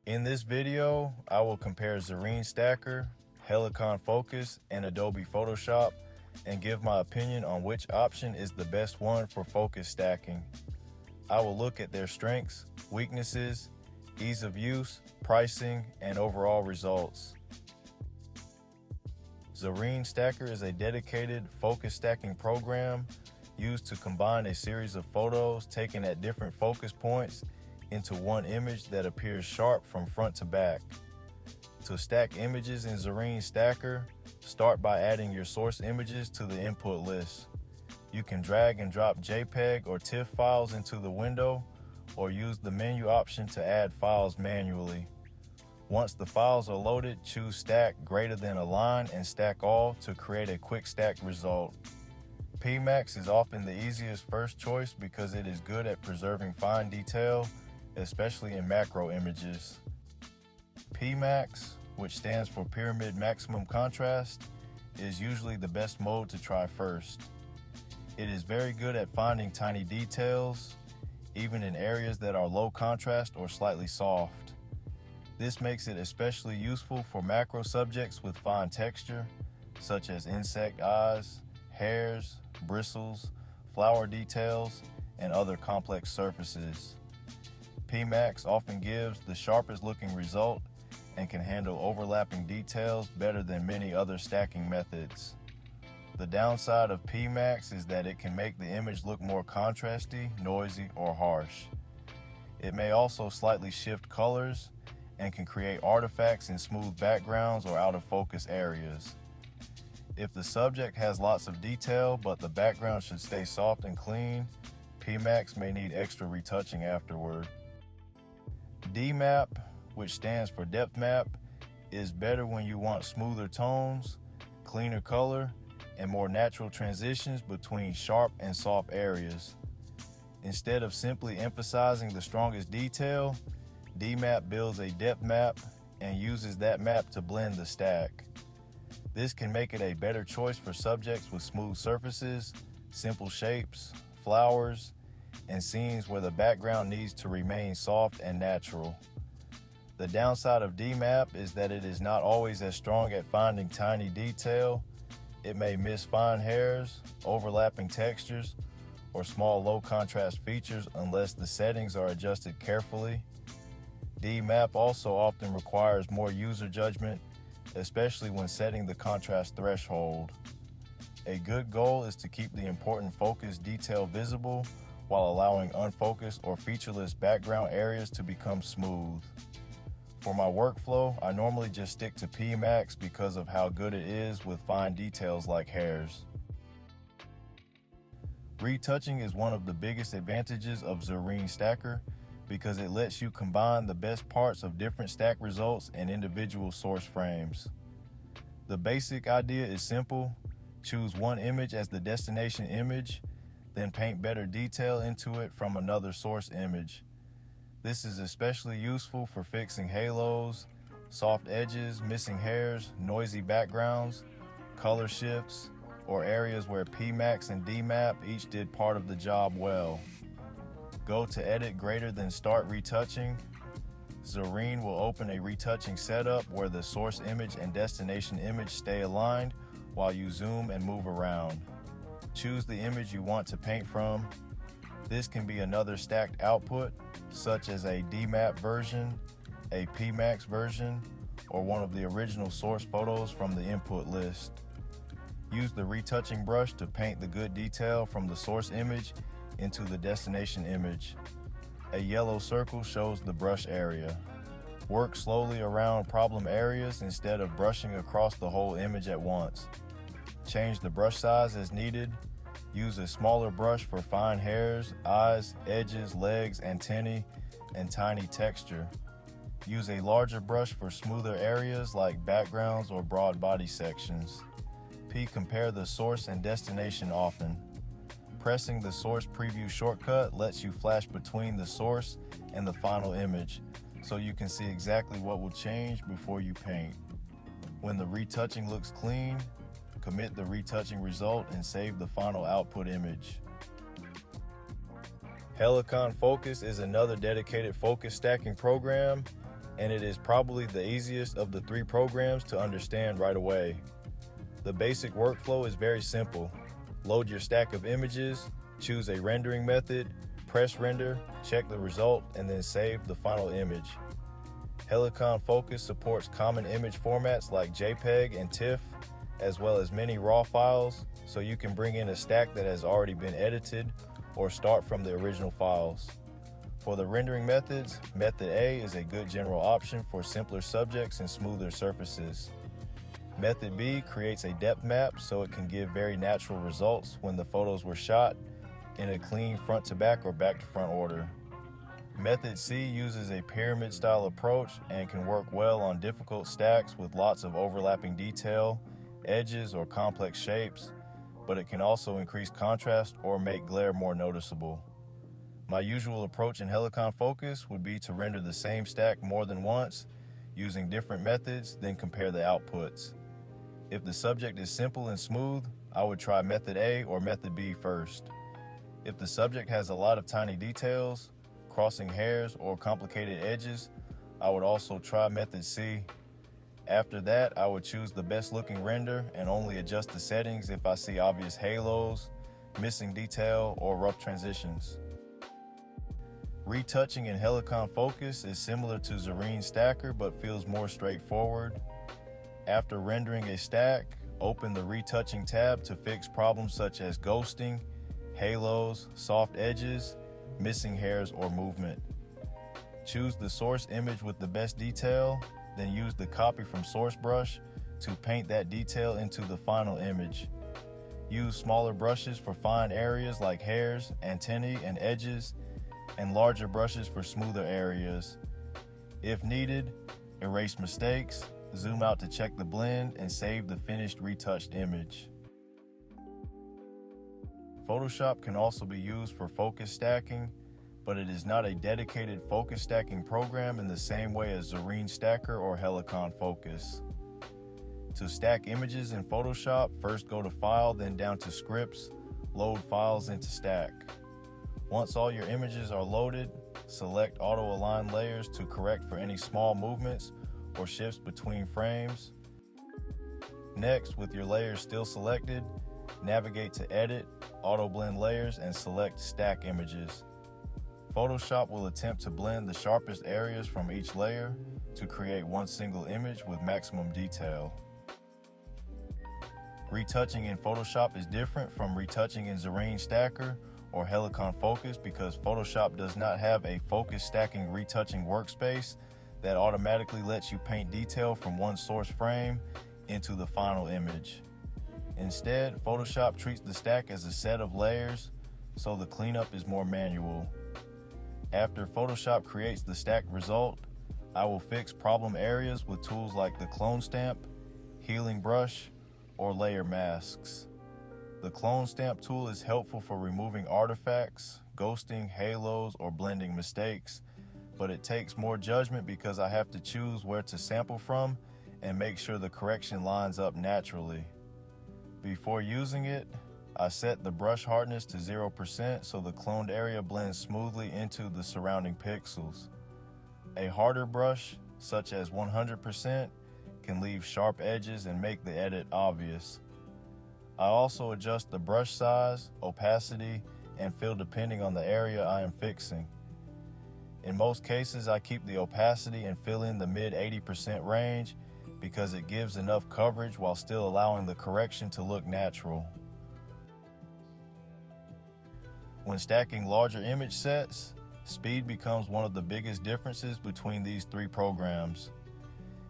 In this video, I will compare Zerene Stacker, Helicon Focus, and Adobe Photoshop and give my opinion on which option is the best one for focus stacking. I will look at their strengths, weaknesses, ease of use, pricing, and overall results. Zerene Stacker is a dedicated focus stacking program used to combine a series of photos taken at different focus points into one image that appears sharp from front to back. To stack images in Zerene Stacker, start by adding your source images to the input list. You can drag and drop JPEG or TIFF files into the window, or use the menu option to add files manually. Once the files are loaded, choose Stack greater than a line and Stack All to create a quick stack result. PMax is often the easiest first choice because it is good at preserving fine detail, especially in macro images. PMax, which stands for Pyramid Maximum Contrast, is usually the best mode to try first. It is very good at finding tiny details, even in areas that are low contrast or slightly soft. This makes it especially useful for macro subjects with fine texture, such as insect eyes, hairs, bristles, flower details, and other complex surfaces. PMax often gives the sharpest looking result and can handle overlapping details better than many other stacking methods. The downside of PMax is that it can make the image look more contrasty, noisy, or harsh. It may also slightly shift colors and can create artifacts in smooth backgrounds or out of focus areas. If the subject has lots of detail but the background should stay soft and clean, PMax may need extra retouching afterward. DMAP, which stands for Depth Map, is better when you want smoother tones, cleaner color, and more natural transitions between sharp and soft areas. Instead of simply emphasizing the strongest detail, DMAP builds a depth map and uses that map to blend the stack. This can make it a better choice for subjects with smooth surfaces, simple shapes, flowers, and scenes where the background needs to remain soft and natural. The downside of DMAP is that it is not always as strong at finding tiny detail. It may miss fine hairs, overlapping textures, or small low contrast features unless the settings are adjusted carefully. DMAP also often requires more user judgment, especially when setting the contrast threshold. A good goal is to keep the important focus detail visible while allowing unfocused or featureless background areas to become smooth. For my workflow, I normally just stick to PMax because of how good it is with fine details like hairs. Retouching is one of the biggest advantages of Zerene Stacker because it lets you combine the best parts of different stack results and individual source frames. The basic idea is simple: choose one image as the destination image, then paint better detail into it from another source image. This is especially useful for fixing halos, soft edges, missing hairs, noisy backgrounds, color shifts, or areas where PMax and DMAP each did part of the job well. Go to Edit greater than Start Retouching. Zerene will open a retouching setup where the source image and destination image stay aligned while you zoom and move around. Choose the image you want to paint from. This can be another stacked output, such as a DMAP version, a PMax version, or one of the original source photos from the input list. Use the retouching brush to paint the good detail from the source image into the destination image. A yellow circle shows the brush area. Work slowly around problem areas instead of brushing across the whole image at once. Change the brush size as needed. Use a smaller brush for fine hairs, eyes, edges, legs, antennae, and tiny texture. Use a larger brush for smoother areas like backgrounds or broad body sections. Compare the source and destination often. Pressing the source preview shortcut lets you flash between the source and the final image, so you can see exactly what will change before you paint. When the retouching looks clean, commit the retouching result and save the final output image. Helicon Focus is another dedicated focus stacking program. and it is probably the easiest of the three programs to understand right away. The basic workflow is very simple. Load your stack of images, choose a rendering method, press render, check the result, and then save the final image. Helicon Focus supports common image formats like JPEG and TIFF, as well as many RAW files, so you can bring in a stack that has already been edited or start from the original files. For the rendering methods, Method A is a good general option for simpler subjects and smoother surfaces. Method B creates a depth map so it can give very natural results when the photos were shot in a clean front to back or back to front order. Method C uses a pyramid style approach and can work well on difficult stacks with lots of overlapping detail, edges, or complex shapes, but it can also increase contrast or make glare more noticeable. My usual approach in Helicon Focus would be to render the same stack more than once using different methods, then compare the outputs. If the subject is simple and smooth, I would try Method A or Method B first. If the subject has a lot of tiny details, crossing hairs, or complicated edges, I would also try Method C. After that, I would choose the best looking render and only adjust the settings if I see obvious halos, missing detail, or rough transitions. Retouching in Helicon Focus is similar to Zerene Stacker but feels more straightforward. After rendering a stack, open the Retouching tab to fix problems such as ghosting, halos, soft edges, missing hairs, or movement. Choose the source image with the best detail, then use the copy from source brush to paint that detail into the final image. Use smaller brushes for fine areas like hairs, antennae, and edges, and larger brushes for smoother areas. If needed, erase mistakes, zoom out to check the blend, and save the finished retouched image. Photoshop can also be used for focus stacking, but it is not a dedicated focus stacking program in the same way as Zerene Stacker or Helicon Focus. To stack images in Photoshop, first go to File, then down to Scripts, load files into Stack. Once all your images are loaded, select Auto Align Layers to correct for any small movements or shifts between frames. Next, with your layers still selected, navigate to Edit, Auto Blend Layers, and select Stack Images. Photoshop will attempt to blend the sharpest areas from each layer to create one single image with maximum detail. Retouching in Photoshop is different from retouching in Zerene Stacker or Helicon Focus because Photoshop does not have a focus stacking retouching workspace that automatically lets you paint detail from one source frame into the final image. Instead, Photoshop treats the stack as a set of layers, so the cleanup is more manual. After Photoshop creates the stacked result, I will fix problem areas with tools like the clone stamp, healing brush, or layer masks. The clone stamp tool is helpful for removing artifacts, ghosting, halos, or blending mistakes, but it takes more judgment because I have to choose where to sample from and make sure the correction lines up naturally. Before using it, I set the brush hardness to 0% so the cloned area blends smoothly into the surrounding pixels. A harder brush, such as 100%, can leave sharp edges and make the edit obvious. I also adjust the brush size, opacity, and fill depending on the area I am fixing. In most cases, I keep the opacity and fill in the mid 80% range because it gives enough coverage while still allowing the correction to look natural. When stacking larger image sets, speed becomes one of the biggest differences between these three programs.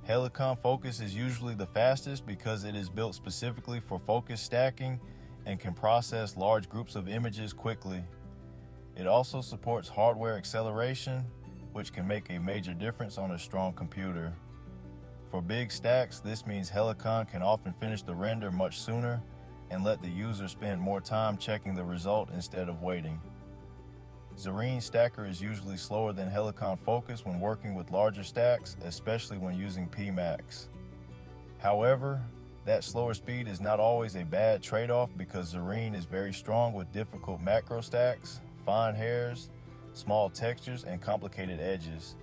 Helicon Focus is usually the fastest because it is built specifically for focus stacking and can process large groups of images quickly. It also supports hardware acceleration, which can make a major difference on a strong computer. For big stacks, this means Helicon can often finish the render much sooner and let the user spend more time checking the result instead of waiting. Zerene Stacker is usually slower than Helicon Focus when working with larger stacks, especially when using PMax. However, that slower speed is not always a bad trade-off because Zerene is very strong with difficult macro stacks, fine hairs, small textures, and complicated edges.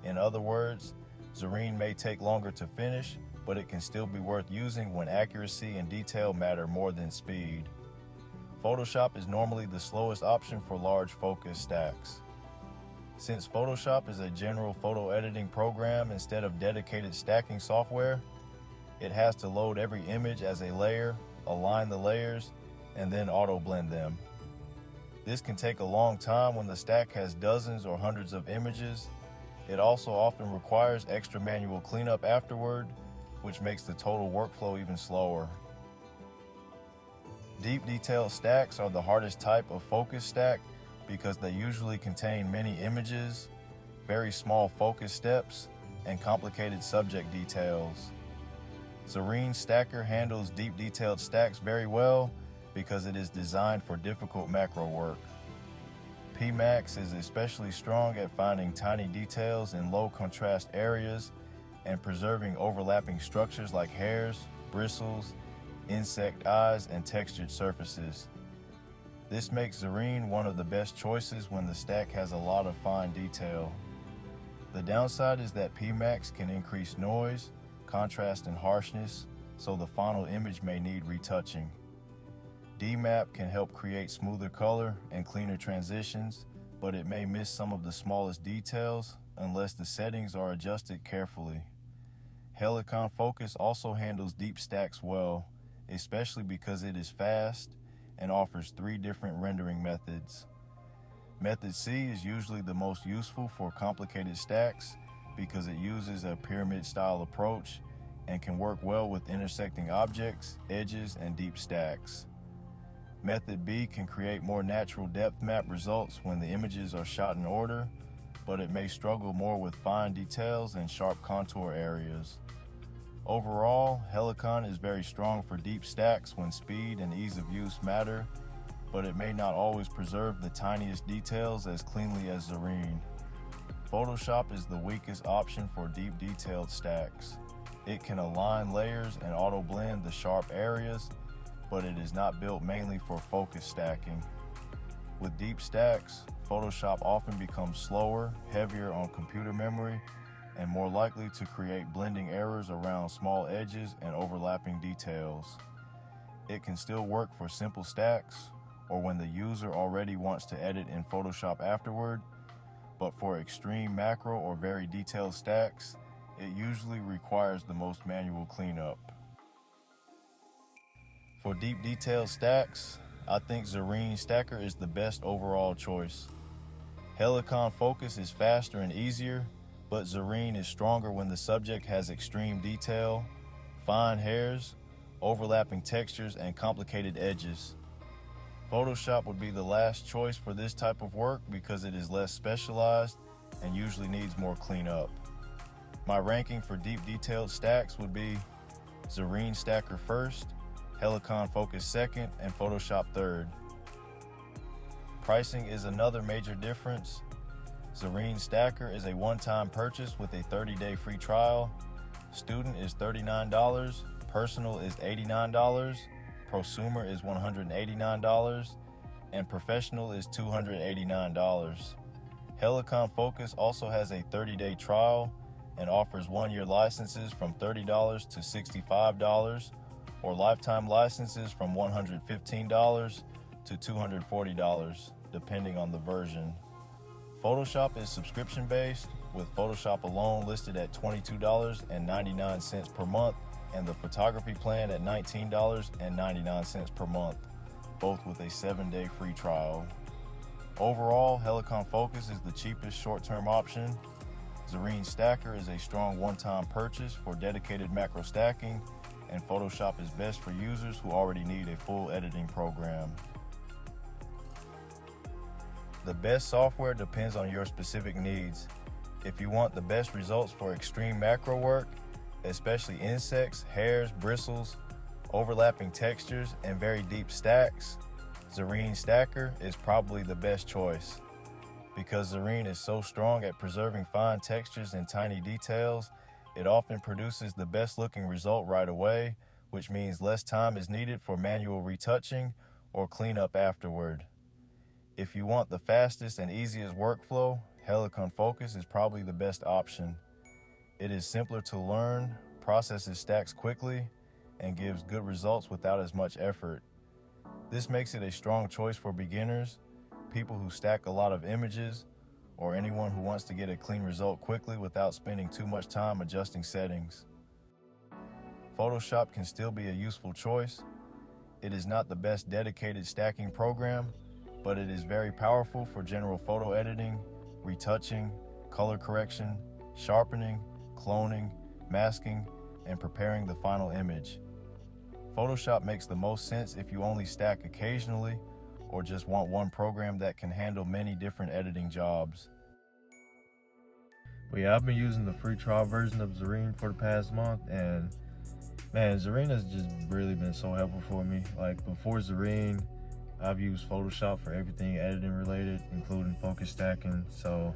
In other words, Zerene may take longer to finish, but it can still be worth using when accuracy and detail matter more than speed. Photoshop is normally the slowest option for large focus stacks. Since Photoshop is a general photo editing program instead of dedicated stacking software, it has to load every image as a layer, align the layers, and then auto-blend them. This can take a long time when the stack has dozens or hundreds of images. It also often requires extra manual cleanup afterward, which makes the total workflow even slower. Deep detailed stacks are the hardest type of focus stack because they usually contain many images, very small focus steps, and complicated subject details. Zerene Stacker handles deep detailed stacks very well because it is designed for difficult macro work. PMax is especially strong at finding tiny details in low contrast areas and preserving overlapping structures like hairs, bristles, insect eyes, and textured surfaces. This makes Zerene one of the best choices when the stack has a lot of fine detail. The downside is that PMax can increase noise, contrast, and harshness, so the final image may need retouching. DMAP can help create smoother color and cleaner transitions, but it may miss some of the smallest details unless the settings are adjusted carefully. Helicon Focus also handles deep stacks well, especially because it is fast and offers 3 different rendering methods. Method C is usually the most useful for complicated stacks because it uses a pyramid-style approach and can work well with intersecting objects, edges, and deep stacks. Method B can create more natural depth map results when the images are shot in order, but it may struggle more with fine details and sharp contour areas. Overall, Helicon is very strong for deep stacks when speed and ease of use matter, but it may not always preserve the tiniest details as cleanly as Zerene. Photoshop is the weakest option for deep detailed stacks. It can align layers and auto-blend the sharp areas, but it is not built mainly for focus stacking. With deep stacks, Photoshop often becomes slower, heavier on computer memory, and more likely to create blending errors around small edges and overlapping details. It can still work for simple stacks or when the user already wants to edit in Photoshop afterward, but for extreme macro or very detailed stacks, it usually requires the most manual cleanup. For deep detailed stacks, I think Zerene Stacker is the best overall choice. Helicon Focus is faster and easier, but Zerene is stronger when the subject has extreme detail, fine hairs, overlapping textures, and complicated edges. Photoshop would be the last choice for this type of work because it is less specialized and usually needs more cleanup. My ranking for deep detailed stacks would be Zerene Stacker first, Helicon Focus second, and Photoshop third. Pricing is another major difference. Zerene Stacker is a one-time purchase with a 30-day free trial. Student is $39, Personal is $89, Prosumer is $189, and Professional is $289. Helicon Focus also has a 30-day trial and offers 1-year licenses from $30 to $65, or lifetime licenses from $115 to $240, depending on the version. Photoshop is subscription-based, with Photoshop alone listed at $22.99 per month and the photography plan at $19.99 per month, both with a 7-day free trial. Overall, Helicon Focus is the cheapest short-term option. Zerene Stacker is a strong one-time purchase for dedicated macro stacking, and Photoshop is best for users who already need a full editing program. The best software depends on your specific needs. If you want the best results for extreme macro work, especially insects, hairs, bristles, overlapping textures, and very deep stacks, Zerene Stacker is probably the best choice. Because Zerene is so strong at preserving fine textures and tiny details, it often produces the best looking result right away, which means less time is needed for manual retouching or cleanup afterward. If you want the fastest and easiest workflow, Helicon Focus is probably the best option. It is simpler to learn, processes stacks quickly, and gives good results without as much effort. This makes it a strong choice for beginners, people who stack a lot of images, or anyone who wants to get a clean result quickly without spending too much time adjusting settings. Photoshop can still be a useful choice. It is not the best dedicated stacking program, but it is very powerful for general photo editing, retouching, color correction, sharpening, cloning, masking, and preparing the final image. Photoshop makes the most sense if you only stack occasionally or just want one program that can handle many different editing jobs. But yeah, I've been using the free trial version of Zerene for the past month, and man, Zerene has just really been so helpful for me. Like before Zerene, I've used Photoshop for everything editing related, including focus stacking. So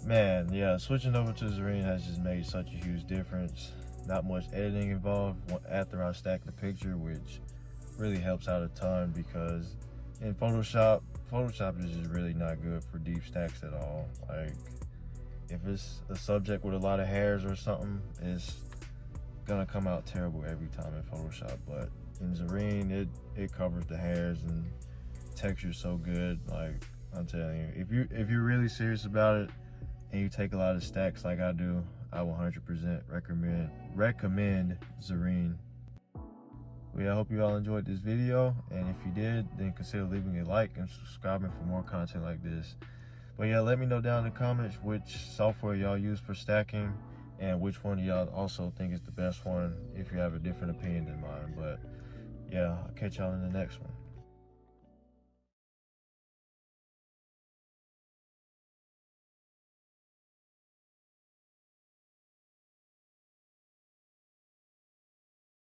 man, yeah, switching over to Zerene has just made such a huge difference. Not much editing involved after I stack the picture, which really helps out a ton, because in Photoshop is just really not good for deep stacks at all. Like if it's a subject with a lot of hairs or something, it's gonna come out terrible every time in Photoshop. But in Zerene, it covers the hairs and texture's so good. Like I'm telling you, if you're really serious about it and you take a lot of stacks like I do, I 100% recommend Zerene. Well, yeah, I hope you all enjoyed this video, and if you did, then consider leaving a like and subscribing for more content like this. But yeah, let me know down in the comments which software y'all use for stacking and which one y'all also think is the best one if you have a different opinion than mine. But yeah, I'll catch y'all in the next one.